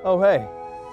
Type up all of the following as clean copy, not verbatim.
Oh, hey.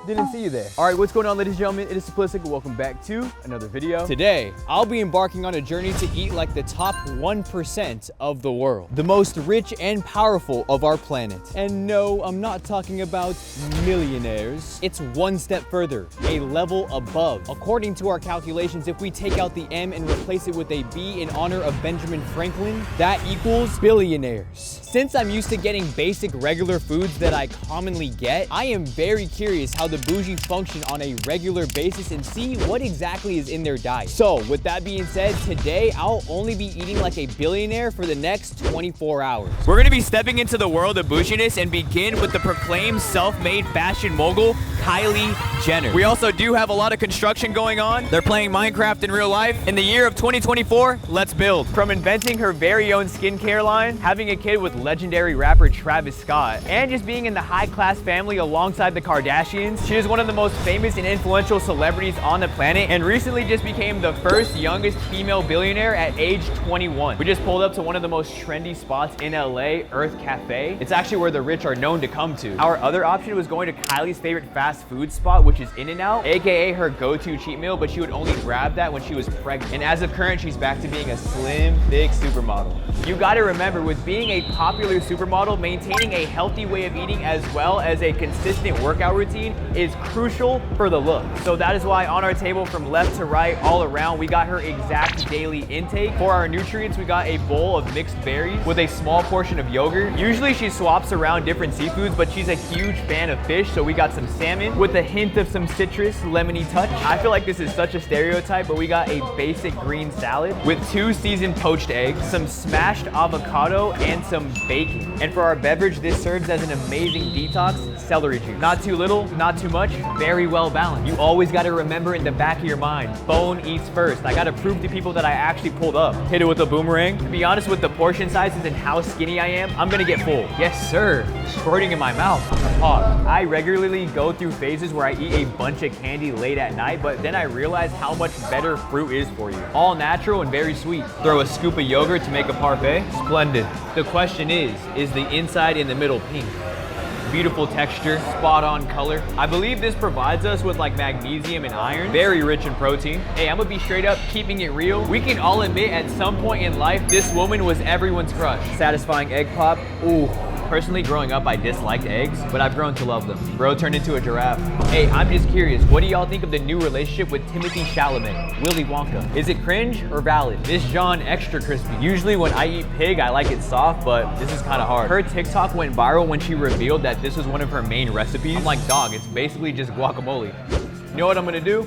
Didn't see you there. All right, what's going on, ladies and gentlemen? It is Simplistic, and welcome back to another video. Today, I'll be embarking on a journey to eat like the top 1% of the world, the most rich and powerful of our planet. And no, I'm not talking about millionaires. It's one step further, a level above. According to our calculations, if we take out the M and replace it with a B in honor of Benjamin Franklin, that equals billionaires. Since I'm used to getting basic regular foods that I commonly get, I am very curious how the boujee function on a regular basis and see what exactly is in their diet. So with that being said, today I'll only be eating like a billionaire for the next 24 hours. We're gonna be stepping into the world of boujiness and begin with the proclaimed self-made fashion mogul, Kylie Jenner. We also do have a lot of construction going on. They're playing Minecraft in real life. In the year of 2024, let's build. From inventing her very own skincare line, having a kid with legendary rapper Travis Scott, and just being in the high-class family alongside the Kardashians, she is one of the most famous and influential celebrities on the planet, and recently just became the first youngest female billionaire at age 21. We just pulled up to one of the most trendy spots in LA, Earth Cafe. It's actually where the rich are known to come to. Our other option was going to Kylie's favorite fast food spot, which is In-N-Out, aka her go-to cheat meal, but she would only grab that when she was pregnant. And as of current, she's back to being a slim, thick supermodel. You gotta remember, with being a popular supermodel, maintaining a healthy way of eating as well as a consistent workout routine is crucial for the look. So that is why on our table from left to right, all around, we got her exact daily intake. For our nutrients, we got a bowl of mixed berries with a small portion of yogurt. Usually she swaps around different seafoods, but she's a huge fan of fish, so we got some salmon with a hint of some citrus, lemony touch. I feel like this is such a stereotype, but we got a basic green salad with 2 seasoned poached eggs, some smashed avocado, and some bacon. And for our beverage, this serves as an amazing detox, celery juice. Not too little, not too much, very well balanced. You always gotta remember in the back of your mind, bone eats first. I gotta prove to people that I actually pulled up. Hit it with a boomerang. To be honest, with the portion sizes and how skinny I am, I'm gonna get full. Yes, sir. Squirting in my mouth. Pause. I regularly go through phases where I eat a bunch of candy late at night, but then I realize how much better fruit is for you. All natural and very sweet. Throw a scoop of yogurt to make a parfait. Splendid. The question is the inside and the middle pink? Beautiful texture, spot on color. I believe this provides us with like magnesium and iron, very rich in protein. Hey, I'm gonna be straight up, keeping it real. We can all admit at some point in life, this woman was everyone's crush. Satisfying egg pop, ooh. Personally, growing up, I disliked eggs, but I've grown to love them. Bro turned into a giraffe. Hey, I'm just curious, what do y'all think of the new relationship with Timothy Chalamet, Willy Wonka? Is it cringe or valid? This John extra crispy. Usually when I eat pig, I like it soft, but this is kind of hard. Her TikTok went viral when she revealed that this was one of her main recipes. I'm like, dog, it's basically just guacamole. You know what I'm gonna do?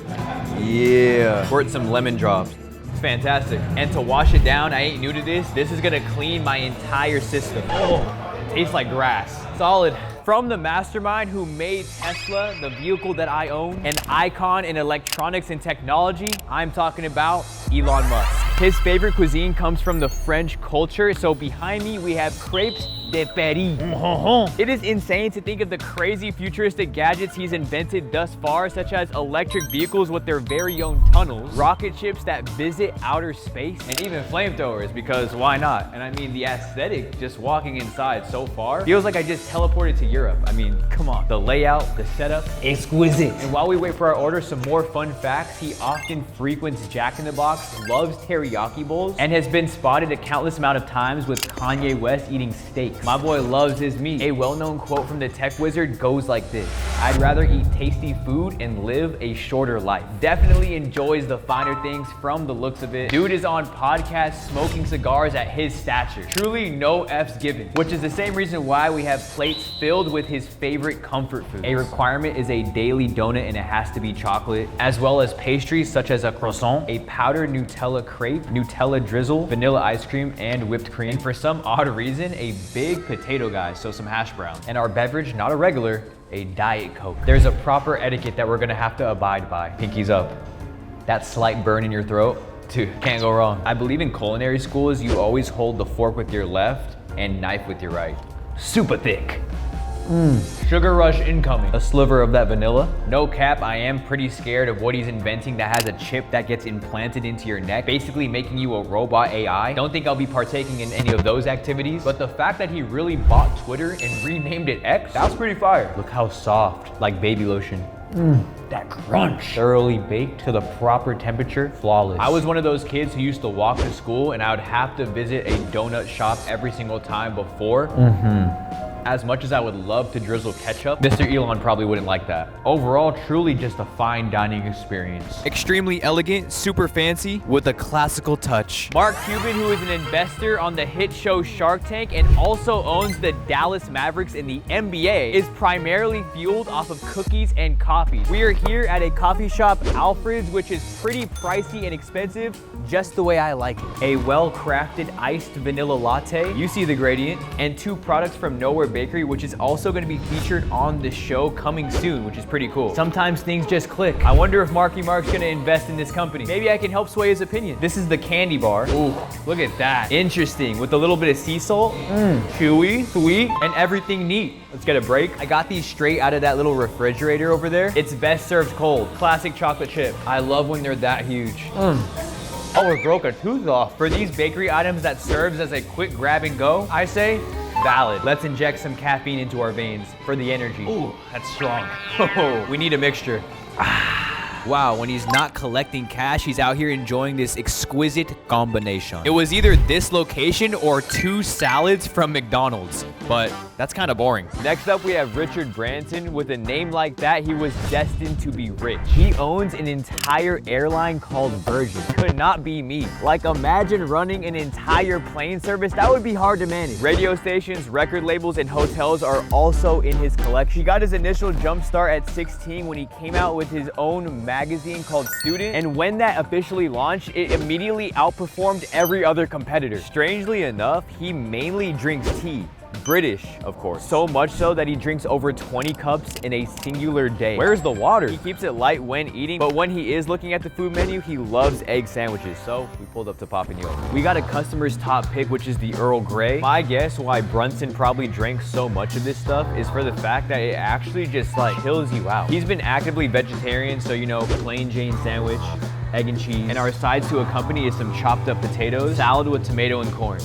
Yeah. Squirt some lemon drops. Fantastic. And to wash it down, I ain't new to this. This is gonna clean my entire system. Oh. Tastes like grass. Solid. From the mastermind who made Tesla, the vehicle that I own, an icon in electronics and technology, I'm talking about Elon Musk. His favorite cuisine comes from the French culture, so behind me we have crepes de Paris. It is insane to think of the crazy futuristic gadgets he's invented thus far, such as electric vehicles with their very own tunnels, rocket ships that visit outer space, and even flamethrowers, because why not? And I mean, the aesthetic just walking inside so far feels like I just teleported to Europe. I mean, come on. The layout, the setup, exquisite. And while we wait for our order, some more fun facts. He often frequents Jack in the Box, loves teriyaki bowls, and has been spotted a countless amount of times with Kanye West eating steaks. My boy loves his meat. A well-known quote from the tech wizard goes like this: I'd rather eat tasty food and live a shorter life. Definitely enjoys the finer things from the looks of it. Dude is on podcasts smoking cigars at his stature. Truly no F's given, which is the same reason why we have plates filled with his favorite comfort food. A requirement is a daily donut, and it has to be chocolate, as well as pastries such as a croissant, a powdered Nutella crepe, Nutella drizzle, vanilla ice cream, and whipped cream. And for some odd reason, a big potato guy, so some hash browns. And our beverage, not a regular, a Diet Coke. There's a proper etiquette that we're gonna have to abide by. Pinkies up. That slight burn in your throat, dude, can't go wrong. I believe in culinary schools, you always hold the fork with your left and knife with your right. Super thick. Sugar rush incoming. A sliver of that vanilla. No cap, I am pretty scared of what he's inventing that has a chip that gets implanted into your neck, basically making you a robot AI. Don't think I'll be partaking in any of those activities, but the fact that he really bought Twitter and renamed it X, that's pretty fire. Look how soft, like baby lotion. That crunch. Thoroughly baked to the proper temperature, flawless. I was one of those kids who used to walk to school and I would have to visit a donut shop every single time before. As much as I would love to drizzle ketchup, Mr. Elon probably wouldn't like that. Overall, truly just a fine dining experience. Extremely elegant, super fancy, with a classical touch. Mark Cuban, who is an investor on the hit show Shark Tank and also owns the Dallas Mavericks in the NBA, is primarily fueled off of cookies and coffee. We are here at a coffee shop, Alfred's, which is pretty pricey and expensive, just the way I like it. A well-crafted iced vanilla latte, you see the gradient, and 2 products from Nowhere Bakery, which is also going to be featured on the show coming soon, which is pretty cool. Sometimes things just click. I wonder if Marky Mark's going to invest in this company. Maybe I can help sway his opinion. This is the candy bar. Ooh, look at that. Interesting, with a little bit of sea salt. Chewy, sweet, and everything neat. Let's get a break. I got these straight out of that little refrigerator over there. It's best served cold. Classic chocolate chip. I love when they're that huge. Oh, it broke a tooth off. For these bakery items that serves as a quick grab and go, I say valid. Let's inject some caffeine into our veins for the energy. Ooh, that's strong. Oh, we need a mixture. Wow, when he's not collecting cash, he's out here enjoying this exquisite combination. It was either this location or 2 salads from McDonald's, but that's kind of boring. Next up, we have Richard Branson. With a name like that, he was destined to be rich. He owns an entire airline called Virgin. Could not be me. Like, imagine running an entire plane service. That would be hard to manage. Radio stations, record labels, and hotels are also in his collection. He got his initial jump start at 16 when he came out with his own magazine called Student, and when that officially launched, it immediately outperformed every other competitor. Strangely enough, he mainly drinks tea. British, of course. So much so that he drinks over 20 cups in a singular day. Where's the water? He keeps it light when eating, but when he is looking at the food menu, he loves egg sandwiches. So we pulled up to Pop and Yo. We got a customer's top pick, which is the Earl Grey. My guess why Brunson probably drank so much of this stuff is for the fact that it actually just like chills you out. He's been actively vegetarian, so you know, plain Jane sandwich, egg and cheese, and our sides to accompany is some chopped up potatoes, salad with tomato and corn.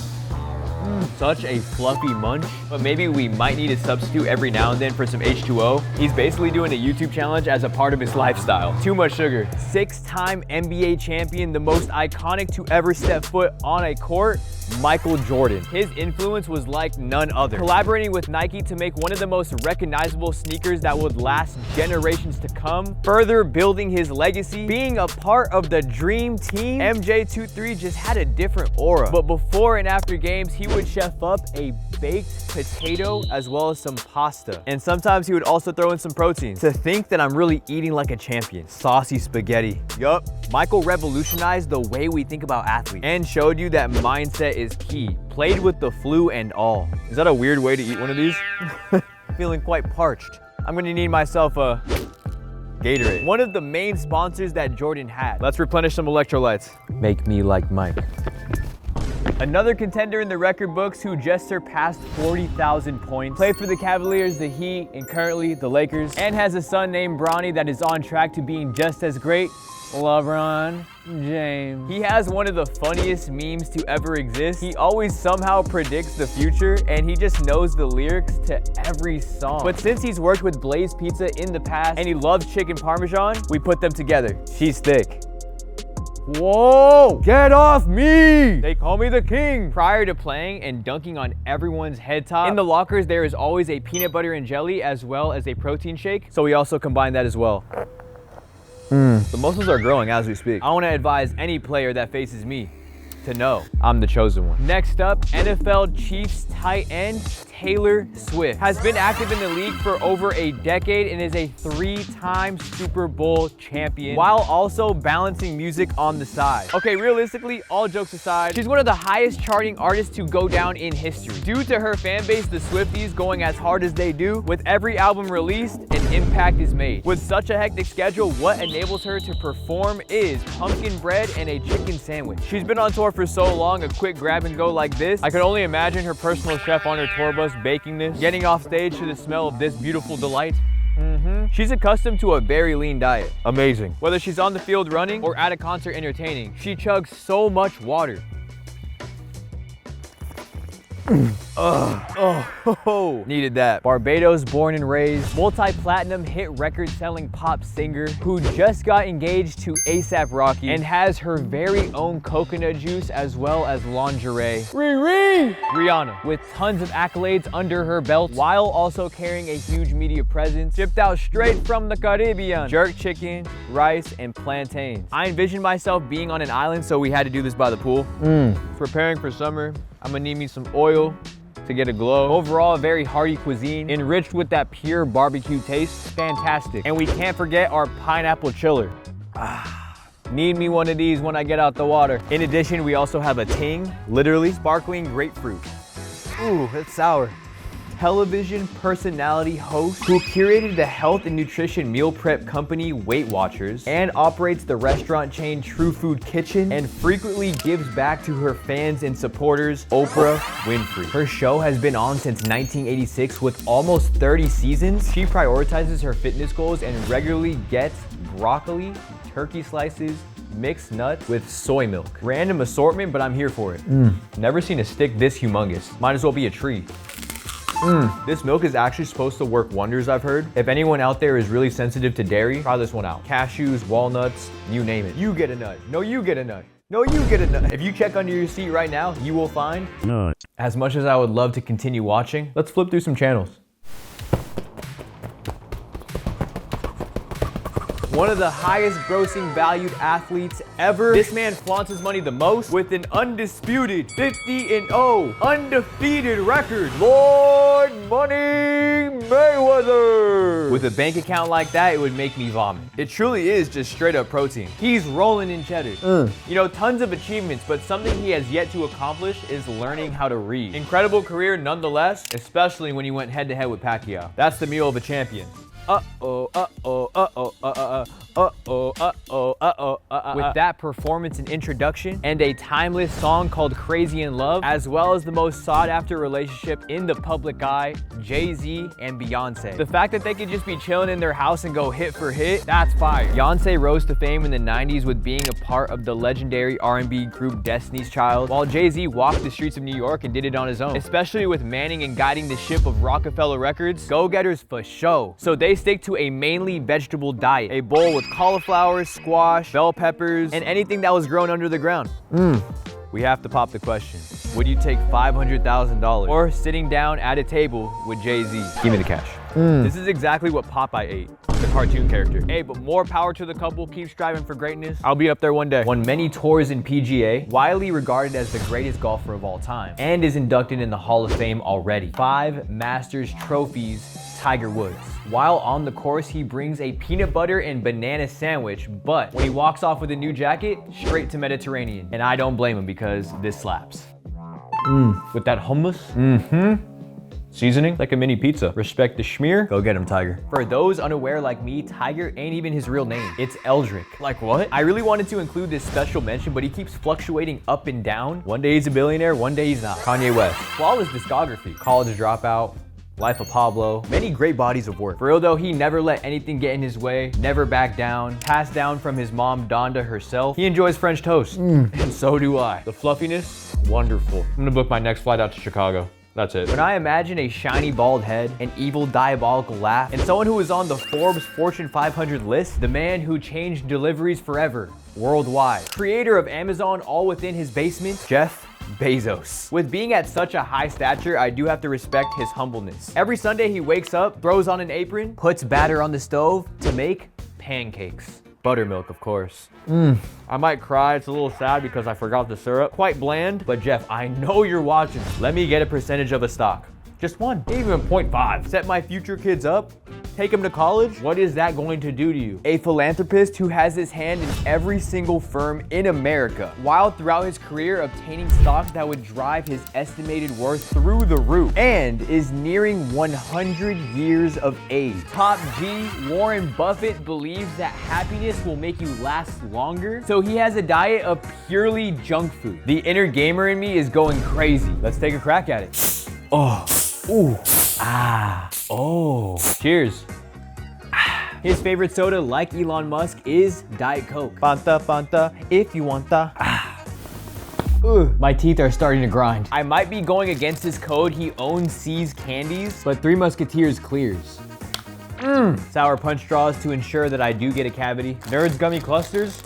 Such a fluffy munch, but maybe we might need a substitute every now and then for some H2O. He's basically doing a YouTube challenge as a part of his lifestyle. Too much sugar. 6-time NBA champion, the most iconic to ever step foot on a court, Michael Jordan. His influence was like none other. Collaborating with Nike to make one of the most recognizable sneakers that would last generations to come, further building his legacy, being a part of the dream team, MJ23 just had a different aura. But before and after games, he would chef up a baked potato as well as some pasta. And sometimes he would also throw in some protein. To think that I'm really eating like a champion. Saucy spaghetti. Yup. Michael revolutionized the way we think about athletes and showed you that mindset is key. Played with the flu and all. Is that a weird way to eat one of these? Feeling quite parched. I'm gonna need myself a Gatorade. One of the main sponsors that Jordan had. Let's replenish some electrolytes. Make me like Mike. Another contender in the record books who just surpassed 40,000 points, played for the Cavaliers, the Heat, and currently the Lakers, and has a son named Bronny that is on track to being just as great, LeBron James. He has one of the funniest memes to ever exist. He always somehow predicts the future, and he just knows the lyrics to every song. But since he's worked with Blaze Pizza in the past, and he loves chicken parmesan, we put them together. She's thick. Whoa! Get off me! They call me the king. Prior to playing and dunking on everyone's head top, in the lockers there is always a peanut butter and jelly as well as a protein shake, so we also combine that as well. The muscles are growing as we speak. I want to advise any player that faces me to know I'm the chosen one. Next up, NFL Chiefs tight end Taylor Swift has been active in the league for over a decade and is a 3-time Super Bowl champion while also balancing music on the side. Okay, realistically, all jokes aside, she's one of the highest charting artists to go down in history. Due to her fan base, the Swifties, going as hard as they do, with every album released and impact is made. With such a hectic schedule, what enables her to perform is pumpkin bread and a chicken sandwich. She's been on tour for so long, a quick grab and go like this. I could only imagine her personal chef on her tour bus baking this, getting off stage to the smell of this beautiful delight. She's accustomed to a very lean diet. Amazing. Whether she's on the field running or at a concert entertaining, she chugs so much water. Needed that. Barbados born and raised, multi-platinum hit record-selling pop singer who just got engaged to A$AP Rocky and has her very own coconut juice as well as lingerie. Rihanna, with tons of accolades under her belt while also carrying a huge media presence, shipped out straight from the Caribbean. Jerk chicken, rice, and plantains. I envisioned myself being on an island, so we had to do this by the pool. Preparing for summer, I'm gonna need me some oil to get a glow. Overall, a very hearty cuisine, enriched with that pure barbecue taste. Fantastic. And we can't forget our pineapple chiller. Need me one of these when I get out the water. In addition, we also have a ting, literally sparkling grapefruit. Ooh, that's sour. Television personality host who curated the health and nutrition meal prep company Weight Watchers and operates the restaurant chain True Food Kitchen and frequently gives back to her fans and supporters, Oprah Winfrey. Her show has been on since 1986 with almost 30 seasons. She prioritizes her fitness goals and regularly gets broccoli, turkey slices, mixed nuts with soy milk. Random assortment, but I'm here for it. Never seen a stick this humongous. Might as well be a tree. This milk is actually supposed to work wonders, I've heard. If anyone out there is really sensitive to dairy, try this one out. Cashews, walnuts, you name it. You get a nut. No, you get a nut. No, you get a nut. If you check under your seat right now, you will find nut. As much as I would love to continue watching, let's flip through some channels. One of the highest grossing valued athletes ever. This man flaunts his money the most with an undisputed 50-0 undefeated record. Floyd Money Mayweather. With a bank account like that, it would make me vomit. It truly is just straight up protein. He's rolling in cheddar. You know, tons of achievements, but something he has yet to accomplish is learning how to read. Incredible career nonetheless, especially when he went head to head with Pacquiao. That's the meal of a champion. With that performance and introduction and a timeless song called Crazy in Love, as well as the most sought after relationship in the public eye, Jay-Z and Beyonce. The fact that they could just be chilling in their house and go hit for hit, that's fire. Beyonce rose to fame in the 90s with being a part of the legendary R&B group Destiny's Child, while Jay-Z walked the streets of New York and did it on his own. Especially with manning and guiding the ship of Rockefeller Records, go-getters for show. So they stick to a mainly vegetable diet, a bowl with cauliflower, squash, bell peppers, and anything that was grown under the ground. We have to pop the question. Would you take $500,000 or sitting down at a table with Jay-Z? Give me the cash. This is exactly what Popeye ate, the cartoon character. Hey, but more power to the couple. Keep striving for greatness. I'll be up there one day. Won many tours in PGA, widely regarded as the greatest golfer of all time, and is inducted in the Hall of Fame already. 5 Masters trophies, Tiger Woods. While on the course, he brings a peanut butter and banana sandwich, but when he walks off with a new jacket, straight to Mediterranean. And I don't blame him because this slaps. With that hummus, seasoning like a mini pizza. Respect the schmear. Go get him, Tiger. For those unaware like me, Tiger ain't even his real name. It's Eldrick. Like what? I really wanted to include this special mention, but he keeps fluctuating up and down. One day he's a billionaire, one day he's not. Kanye West. Flawless discography. College Dropout, Life of Pablo, many great bodies of work. For real though, he never let anything get in his way, never backed down, passed down from his mom Donda herself. He enjoys French toast, and so do I. The fluffiness, wonderful. I'm gonna book my next flight out to Chicago. That's it. When I imagine a shiny bald head, an evil diabolical laugh, and someone who is on the Forbes Fortune 500 list, the man who changed deliveries forever, worldwide, creator of Amazon all within his basement, Jeff Bezos. With being at such a high stature, I do have to respect his humbleness. Every Sunday he wakes up, throws on an apron, puts batter on the stove to make pancakes. Buttermilk, of course. I might cry, it's a little sad because I forgot the syrup. Quite bland, but Jeff, I know you're watching. Let me get a percentage of a stock. Just one, even 0.5. Set my future kids up take him to college? What is that going to do to you? A philanthropist who has his hand in every single firm in America, while throughout his career obtaining stocks that would drive his estimated worth through the roof, and is nearing 100 years of age. Top G, Warren Buffett believes that happiness will make you last longer, so he has a diet of purely junk food. The inner gamer in me is going crazy. Let's take a crack at it. Oh, ooh, ah, oh. Cheers. His favorite soda, like Elon Musk, is Diet Coke. Fanta, Fanta, if you want the. Ugh, my teeth are starting to grind. I might be going against his code. He owns C's Candies, but Three Musketeers clears. Sour Punch straws to ensure that I do get a cavity. Nerds Gummy Clusters,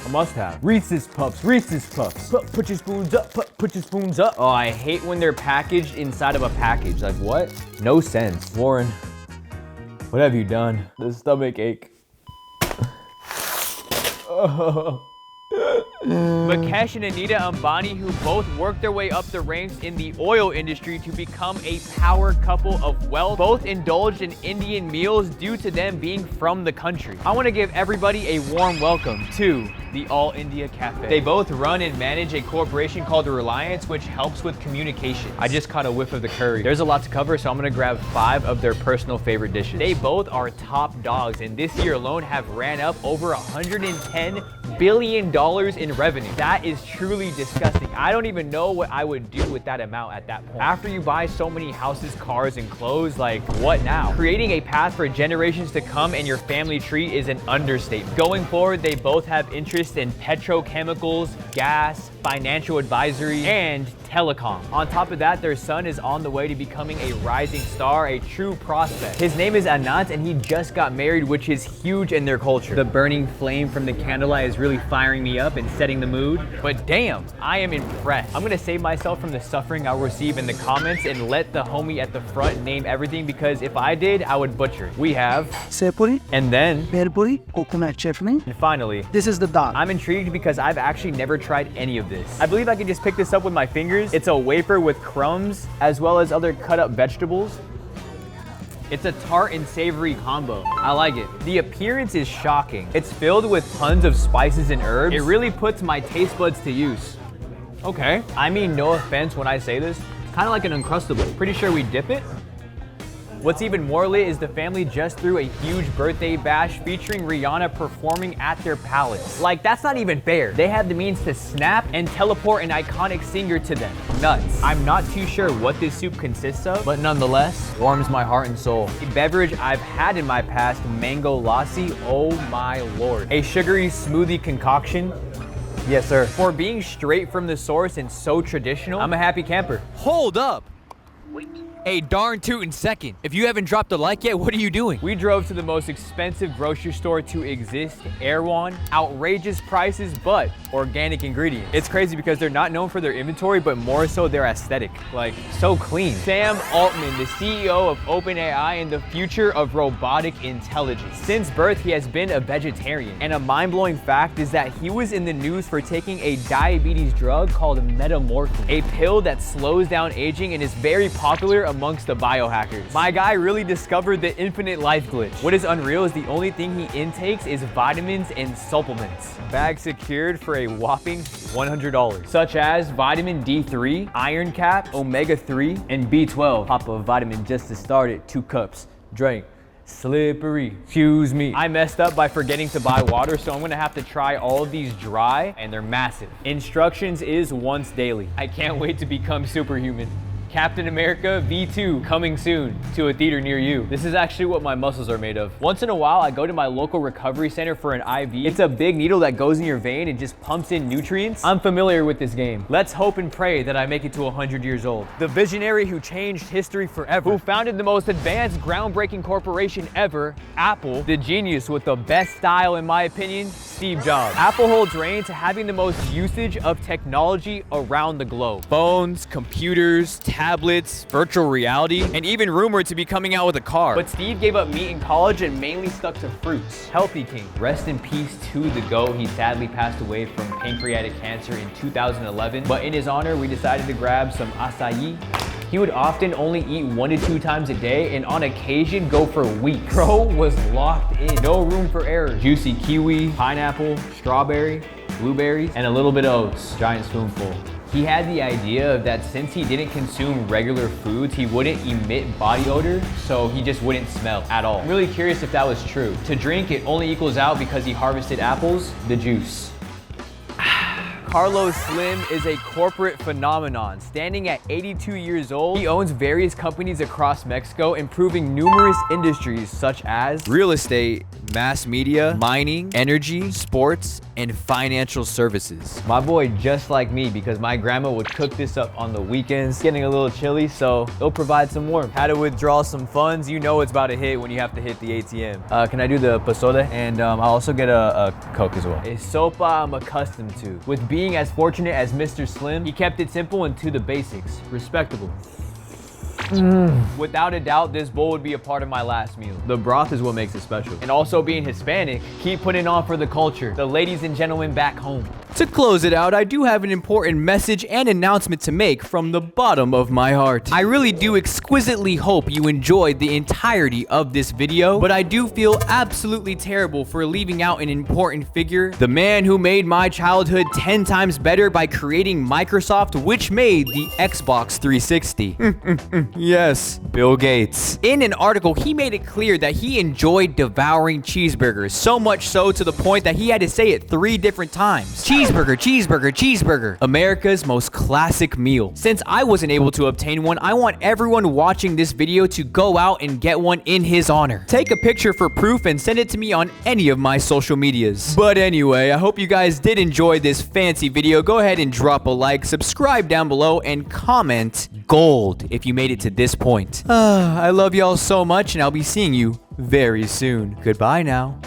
a must-have. Reese's Puffs, Reese's Puffs. Put your spoons up, put your spoons up. Oh, I hate when they're packaged inside of a package. Like what? No sense. Warren, what have you done? The stomach ache. Oh. Mukesh and Anita Ambani, who both worked their way up the ranks in the oil industry to become a power couple of wealth, both indulged in Indian meals due to them being from the country. I want to give everybody a warm welcome to the All India Cafe. They both run and manage a corporation called Reliance, which helps with communication. I just caught a whiff of the curry. There's a lot to cover, so I'm gonna grab 5 of their personal favorite dishes. They both are top dogs, and this year alone have ran up over $110 billion in revenue. That is truly disgusting. I don't even know what I would do with that amount at that point. After you buy so many houses, cars, and clothes, like what now? Creating a path for generations to come and your family tree is an understatement. Going forward, they both have interest in petrochemicals, gas, financial advisory, and telecom. On top of that, their son is on the way to becoming a rising star, a true prospect. His name is Anant, and he just got married, which is huge in their culture. The burning flame from the candlelight is really firing me up and setting the mood. But damn, I am impressed. I'm gonna save myself from the suffering I'll receive in the comments and let the homie at the front name everything, because if I did, I would butcher it. We have Sepuri, and then Berpuri, coconut chutney. and finally, This is the dal. I'm intrigued because I've actually never tried any of this. I believe I can just pick this up with my fingers. It's a wafer with crumbs as well as other cut up vegetables. It's a tart and savory combo. I like it. The appearance is shocking. It's filled with tons of spices and herbs. It really puts my taste buds to use. Okay. I mean, no offense when I say this, kind of like an Uncrustable. Pretty sure we dip it. What's even more lit is the family just threw a huge birthday bash featuring Rihanna performing at their palace. Like, that's not even fair. They had the means to snap and teleport an iconic singer to them. Nuts. I'm not too sure what this soup consists of, but nonetheless, warms my heart and soul. A beverage I've had in my past, mango lassi, oh my lord. A sugary smoothie concoction. Yes, sir. For being straight from the source and so traditional, I'm a happy camper. Hold up. A darn tootin' second. If you haven't dropped a like yet, what are you doing? We drove to the most expensive grocery store to exist, Erewhon. Outrageous prices, but organic ingredients. It's crazy because they're not known for their inventory, but more so their aesthetic. Like, so clean. Sam Altman, the CEO of OpenAI and the future of robotic intelligence. Since birth, he has been a vegetarian. And a mind-blowing fact is that he was in the news for taking a diabetes drug called metamorphin, a pill that slows down aging and is very popular amongst the biohackers. My guy really discovered the infinite life glitch. What is unreal is the only thing he intakes is vitamins and supplements. Bag secured for a whopping $100, such as vitamin D3, iron cap, omega-3, and B12. Pop a vitamin just to start it, 2 cups, drink. Slippery, excuse me. I messed up by forgetting to buy water, so I'm gonna have to try all of these dry, and they're massive. Instructions is once daily. I can't wait to become superhuman. Captain America V2 coming soon to a theater near you. This is actually what my muscles are made of. Once in a while, I go to my local recovery center for an IV. It's a big needle that goes in your vein and just pumps in nutrients. I'm familiar with this game. Let's hope and pray that I make it to 100 years old. The visionary who changed history forever, who founded the most advanced, groundbreaking corporation ever, Apple, the genius with the best style in my opinion, Steve Jobs. Apple holds reign to having the most usage of technology around the globe. Phones, computers, tablets, virtual reality, and even rumored to be coming out with a car. But Steve gave up meat in college and mainly stuck to fruits. Healthy king. Rest in peace to the GOAT. He sadly passed away from pancreatic cancer in 2011. But in his honor, we decided to grab some acai He would often only eat 1 to 2 times a day and on occasion go for weeks. Bro was locked in. No room for error. Juicy kiwi, pineapple, strawberry, blueberries, and a little bit of oats. Giant spoonful. He had the idea that since he didn't consume regular foods, he wouldn't emit body odor, so he just wouldn't smell at all. I'm really curious if that was true. To drink, it only equals out because he harvested apples, the juice. Carlos Slim is a corporate phenomenon. Standing at 82 years old, he owns various companies across Mexico, improving numerous industries such as real estate, mass media, mining, energy, sports, and financial services. My boy just like me because my grandma would cook this up on the weekends. Getting a little chilly, so it'll provide some warmth. How to withdraw some funds, you know it's about to hit when you have to hit the ATM. Can I do the pozole? And I'll also get a Coke as well. A sopa I'm accustomed to. With being as fortunate as Mr. Slim, he kept it simple and to the basics. Respectable. Without a doubt, this bowl would be a part of my last meal. The broth is what makes it special. And also being Hispanic, keep putting on for the culture. The ladies and gentlemen back home. To close it out, I do have an important message and announcement to make from the bottom of my heart. I really do exquisitely hope you enjoyed the entirety of this video, but I do feel absolutely terrible for leaving out an important figure. The man who made my childhood 10 times better by creating Microsoft, which made the Xbox 360. Yes, Bill Gates. In an article, he made it clear that he enjoyed devouring cheeseburgers, so much so to the point that he had to say it 3 different times. Cheeseburger, cheeseburger, cheeseburger. America's most classic meal. Since I wasn't able to obtain one, I want everyone watching this video to go out and get one in his honor. Take a picture for proof and send it to me on any of my social medias. But anyway, I hope you guys did enjoy this fancy video. Go ahead and drop a like, subscribe down below, and comment gold if you made it to this point. I love y'all so much, and I'll be seeing you very soon. Goodbye now.